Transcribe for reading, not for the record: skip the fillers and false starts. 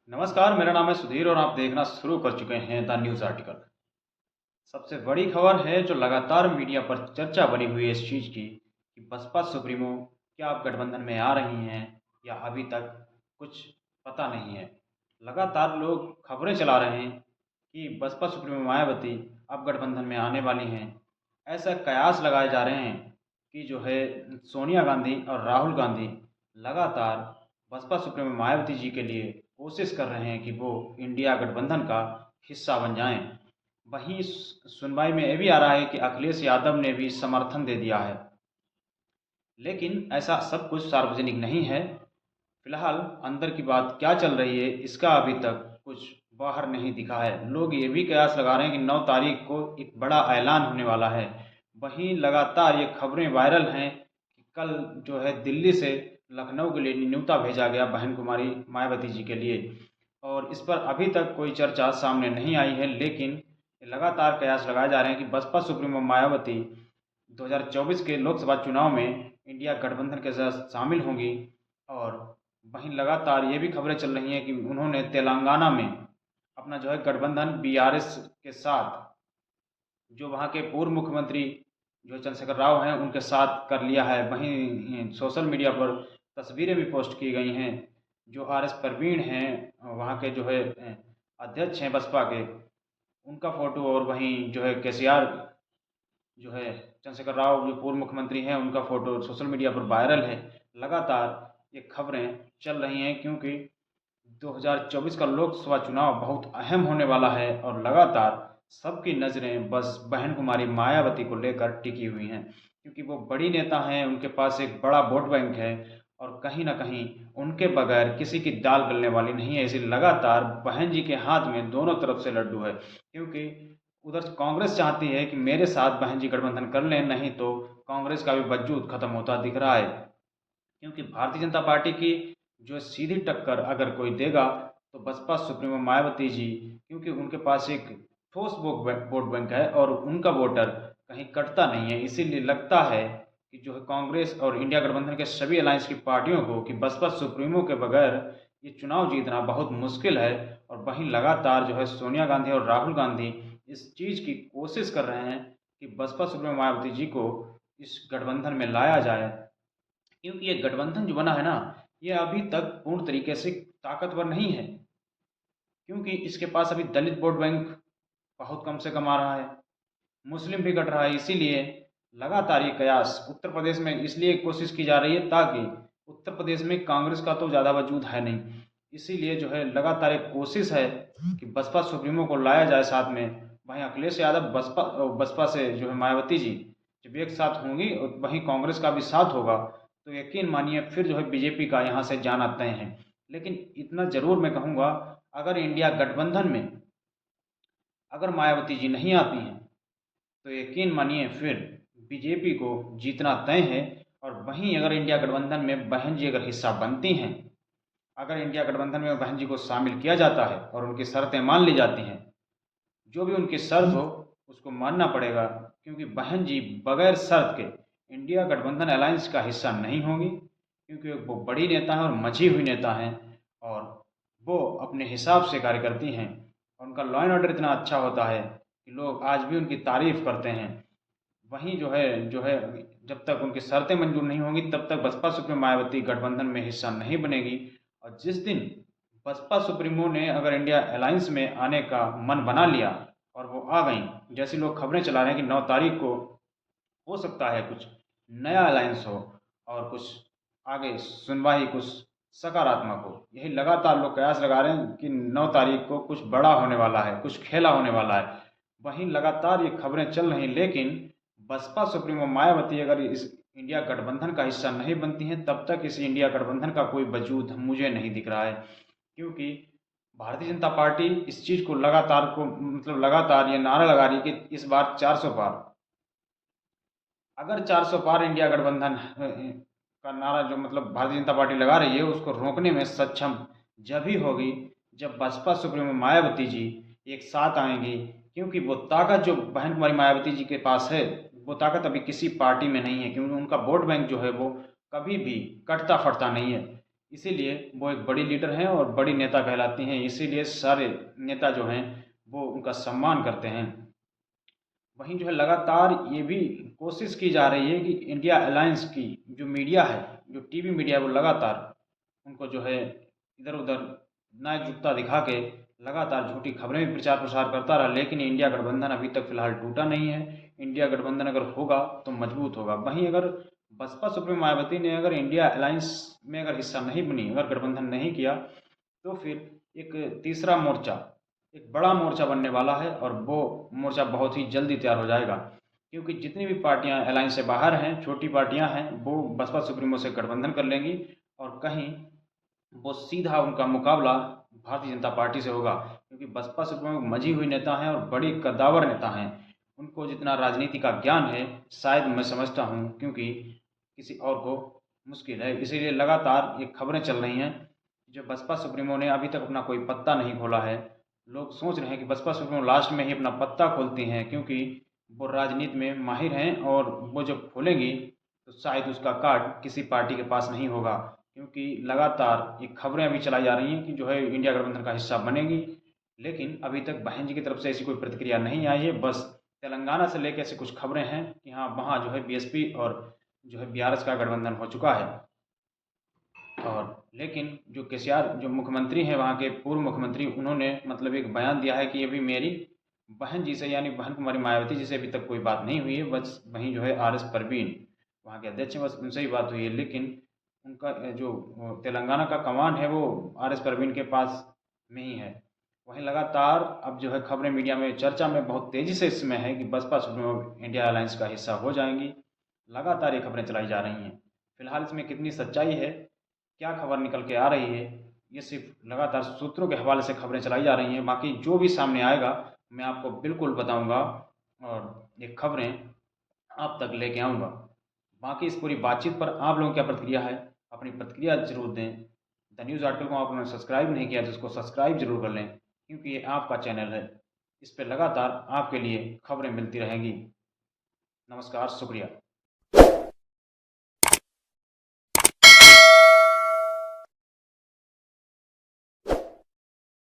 नमस्कार, मेरा नाम है सुधीर और आप देखना शुरू कर चुके हैं द न्यूज़ आर्टिकल। सबसे बड़ी खबर है जो लगातार मीडिया पर चर्चा बनी हुई है इस चीज़ की कि बसपा सुप्रीमो क्या आप गठबंधन में आ रही हैं या अभी तक कुछ पता नहीं है। लगातार लोग खबरें चला रहे हैं कि बसपा सुप्रीमो मायावती अब गठबंधन में आने वाली हैं। ऐसा कयास लगाए जा रहे हैं कि जो है सोनिया गांधी और राहुल गांधी लगातार बसपा सुप्रीमो मायावती जी के लिए कोशिश कर रहे हैं कि वो इंडिया गठबंधन का हिस्सा बन जाएं। वहीं सुनवाई में ये भी आ रहा है कि अखिलेश यादव ने भी समर्थन दे दिया है, लेकिन ऐसा सब कुछ सार्वजनिक नहीं है। फिलहाल अंदर की बात क्या चल रही है इसका अभी तक कुछ बाहर नहीं दिखा है। लोग ये भी कयास लगा रहे हैं कि 9 तारीख को एक बड़ा ऐलान होने वाला है। वहीं लगातार ये खबरें वायरल हैं कि कल जो है दिल्ली से लखनऊ के लिए न्योता भेजा गया बहन कुमारी मायावती जी के लिए, और इस पर अभी तक कोई चर्चा सामने नहीं आई है। लेकिन लगातार कयास लगाए जा रहे हैं कि बसपा सुप्रीमो मायावती 2024 के लोकसभा चुनाव में इंडिया गठबंधन के साथ शामिल होंगी। और वहीं लगातार ये भी खबरें चल रही हैं कि उन्होंने तेलंगाना में अपना जो है गठबंधन बीआरएस के साथ, जो वहाँ के पूर्व मुख्यमंत्री जो चंद्रशेखर राव हैं उनके साथ कर लिया है। वहीं सोशल मीडिया पर तस्वीरें भी पोस्ट की गई हैं। जो आर एस प्रवीण हैं वहाँ के जो है अध्यक्ष हैं बसपा के, उनका फ़ोटो, और वहीं जो है केसीआर जो है चंद्रशेखर राव जो पूर्व मुख्यमंत्री हैं उनका फ़ोटो सोशल मीडिया पर वायरल है। लगातार ये खबरें चल रही हैं क्योंकि 2024 का लोकसभा चुनाव बहुत अहम होने वाला है और लगातार सबकी नज़रें बस बहन कुमारी मायावती को लेकर टिकी हुई हैं, क्योंकि वो बड़ी नेता हैं, उनके पास एक बड़ा वोट बैंक है और कहीं ना कहीं उनके बगैर किसी की दाल गलने वाली नहीं है। इसलिए लगातार बहन जी के हाथ में दोनों तरफ से लड्डू है, क्योंकि उधर कांग्रेस चाहती है कि मेरे साथ बहन जी गठबंधन कर लें, नहीं तो कांग्रेस का भी वजूद खत्म होता दिख रहा है। क्योंकि भारतीय जनता पार्टी की जो सीधी टक्कर अगर कोई देगा तो बसपा सुप्रीमो मायावती जी, क्योंकि उनके पास एक ठोस वोट बैंक है और उनका वोटर कहीं कटता नहीं है। इसीलिए लगता है कि जो है कांग्रेस और इंडिया गठबंधन के सभी अलायंस की पार्टियों को कि बसपा सुप्रीमो के बगैर ये चुनाव जीतना बहुत मुश्किल है। और वहीं लगातार जो है सोनिया गांधी और राहुल गांधी इस चीज़ की कोशिश कर रहे हैं कि बसपा सुप्रीमो मायावती जी को इस गठबंधन में लाया जाए, क्योंकि ये गठबंधन जो बना है ना, ये अभी तक पूर्ण तरीके से ताकतवर नहीं है। क्योंकि इसके पास अभी दलित वोट बैंक बहुत कम से कम आ रहा है, मुस्लिम भी घट रहा है। इसीलिए लगातार ये कयास उत्तर प्रदेश में इसलिए कोशिश की जा रही है ताकि उत्तर प्रदेश में कांग्रेस का तो ज़्यादा वजूद है नहीं, इसीलिए जो है लगातार एक कोशिश है कि बसपा सुप्रीमो को लाया जाए साथ में। वहीं अखिलेश यादव बसपा बसपा से जो है मायावती जी जब एक साथ होंगी और वहीं कांग्रेस का भी साथ होगा तो यकीन मानिए फिर जो है बीजेपी का यहाँ से जाना तय है। लेकिन इतना ज़रूर मैं कहूँगा, अगर इंडिया गठबंधन में अगर मायावती जी नहीं आती हैं तो यकीन मानिए फिर बीजेपी को जीतना तय है। और वहीं अगर इंडिया गठबंधन में बहन जी अगर हिस्सा बनती हैं, अगर इंडिया गठबंधन में बहन जी को शामिल किया जाता है और उनकी शर्तें मान ली जाती हैं, जो भी उनकी शर्त हो उसको मानना पड़ेगा, क्योंकि बहन जी बगैर शर्त के इंडिया गठबंधन अलायंस का हिस्सा नहीं होंगी। क्योंकि वो बड़ी नेता हैं और मची हुई नेता हैं और वो अपने हिसाब से कार्य करती हैं और उनका लॉ एंड ऑर्डर इतना अच्छा होता है कि लोग आज भी उनकी तारीफ करते हैं। वहीं जो है जब तक उनकी शर्तें मंजूर नहीं होंगी तब तक बसपा सुप्रीमो मायावती गठबंधन में हिस्सा नहीं बनेगी। और जिस दिन बसपा सुप्रीमो ने अगर इंडिया अलायंस में आने का मन बना लिया और वो आ गई, जैसी लोग खबरें चला रहे हैं कि 9 तारीख को हो सकता है कुछ नया अलायंस हो और कुछ आगे सुनवाई कुछ सकारात्मक हो, यही लगातार लोग कयास लगा रहे हैं कि 9 तारीख को कुछ बड़ा होने वाला है, कुछ खेला होने वाला है। वहीं लगातार ये खबरें चल रही, लेकिन बसपा सुप्रीमो मायावती अगर इस इंडिया गठबंधन का हिस्सा नहीं बनती हैं तब तक इस इंडिया गठबंधन का कोई वजूद मुझे नहीं दिख रहा है। क्योंकि भारतीय जनता पार्टी इस चीज़ को लगातार को मतलब लगातार ये नारा लगा रही है कि इस बार 400 पार, अगर 400 पार इंडिया गठबंधन का नारा जो मतलब भारतीय जनता पार्टी लगा रही है उसको रोकने में सक्षम जब ही होगी जब बसपा सुप्रीमो मायावती जी एक साथ आएंगी। क्योंकि वो ताकत जो बहन कुमारी मायावती जी के पास है वो ताकत अभी किसी पार्टी में नहीं है, क्योंकि उनका वोट बैंक जो है वो कभी भी कटता फटता नहीं है। इसीलिए वो एक बड़ी लीडर हैं और बड़ी नेता कहलाती हैं, इसीलिए सारे नेता जो हैं वो उनका सम्मान करते हैं। वहीं जो है लगातार ये भी कोशिश की जा रही है कि इंडिया अलायंस की जो मीडिया है, जो टीवी मीडिया है, वो लगातार उनको जो है इधर उधर नाएजुकता दिखा के लगातार झूठी खबरें भी प्रचार प्रसार करता रहा, लेकिन इंडिया गठबंधन अभी तक फिलहाल टूटा नहीं है। इंडिया गठबंधन अगर होगा तो मजबूत होगा। वहीं अगर बसपा सुप्रीमो मायावती ने अगर इंडिया अलायंस में अगर हिस्सा नहीं बनी, अगर गठबंधन नहीं किया, तो फिर एक तीसरा मोर्चा, एक बड़ा मोर्चा बनने वाला है और वो मोर्चा बहुत ही जल्दी तैयार हो जाएगा, क्योंकि जितनी भी पार्टियां अलायंस से बाहर हैं, छोटी पार्टियां हैं, वो बसपा सुप्रीमो से गठबंधन कर लेंगी और कहीं वो सीधा उनका मुकाबला भारतीय जनता पार्टी से होगा, क्योंकि बसपा सुप्रीमो मंझी हुई नेता हैं और बड़ी कद्दावर नेता हैं। उनको जितना राजनीति का ज्ञान है शायद मैं समझता हूँ, क्योंकि किसी और को मुश्किल है। इसीलिए लगातार ये खबरें चल रही हैं जो बसपा सुप्रीमो ने अभी तक अपना कोई पत्ता नहीं खोला है। लोग सोच रहे हैं कि बसपा सुप्रीमो लास्ट में ही अपना पत्ता खोलती हैं, क्योंकि वो राजनीति में माहिर हैं और वो जब खोलेंगी तो शायद उसका कार्ड किसी पार्टी के पास नहीं होगा, क्योंकि लगातार ये खबरें अभी चलाई जा रही हैं कि जो है इंडिया गठबंधन का हिस्सा बनेगी, लेकिन अभी तक बहन जी की तरफ से ऐसी कोई प्रतिक्रिया नहीं आई है। बस तेलंगाना से लेकर ऐसी कुछ खबरें हैं कि हाँ, वहाँ जो है बीएसपी और जो है बीआरएस का गठबंधन हो चुका है। और लेकिन जो केसीआर जो मुख्यमंत्री हैं, वहाँ के पूर्व मुख्यमंत्री, उन्होंने मतलब एक बयान दिया है कि अभी मेरी बहन जी से यानी बहन कुमारी मायावती जी से अभी तक कोई बात नहीं हुई है। बस वहीं जो है आर एस परवीन वहाँ के अध्यक्ष हैं, बस उनसे ही बात हुई है, लेकिन उनका जो तेलंगाना का कमान है वो आर एस परवीन के पास में ही है। वहीं लगातार अब जो है खबरें मीडिया में चर्चा में बहुत तेज़ी से इस समय है कि बसपा सुप्रीमो इंडिया अलायंस का हिस्सा हो जाएंगी। लगातार ये खबरें चलाई जा रही हैं। फिलहाल इसमें कितनी सच्चाई है, क्या खबर निकल के आ रही है, ये सिर्फ लगातार सूत्रों के हवाले से खबरें चलाई जा रही हैं। बाकी जो भी सामने आएगा मैं आपको बिल्कुल बताऊंगा और ये खबरें आप तक लेके आऊँगा। बाकी इस पूरी बातचीत पर आप लोगों की क्या प्रतिक्रिया है, अपनी प्रतिक्रिया जरूर दें। द न्यूज़ आर्टिकल को आप लोगों ने सब्सक्राइब नहीं किया तो इसको सब्सक्राइब जरूर कर लें, क्योंकि ये आपका चैनल है। इस पर लगातार आपके लिए खबरें मिलती रहेंगी। नमस्कार, शुक्रिया।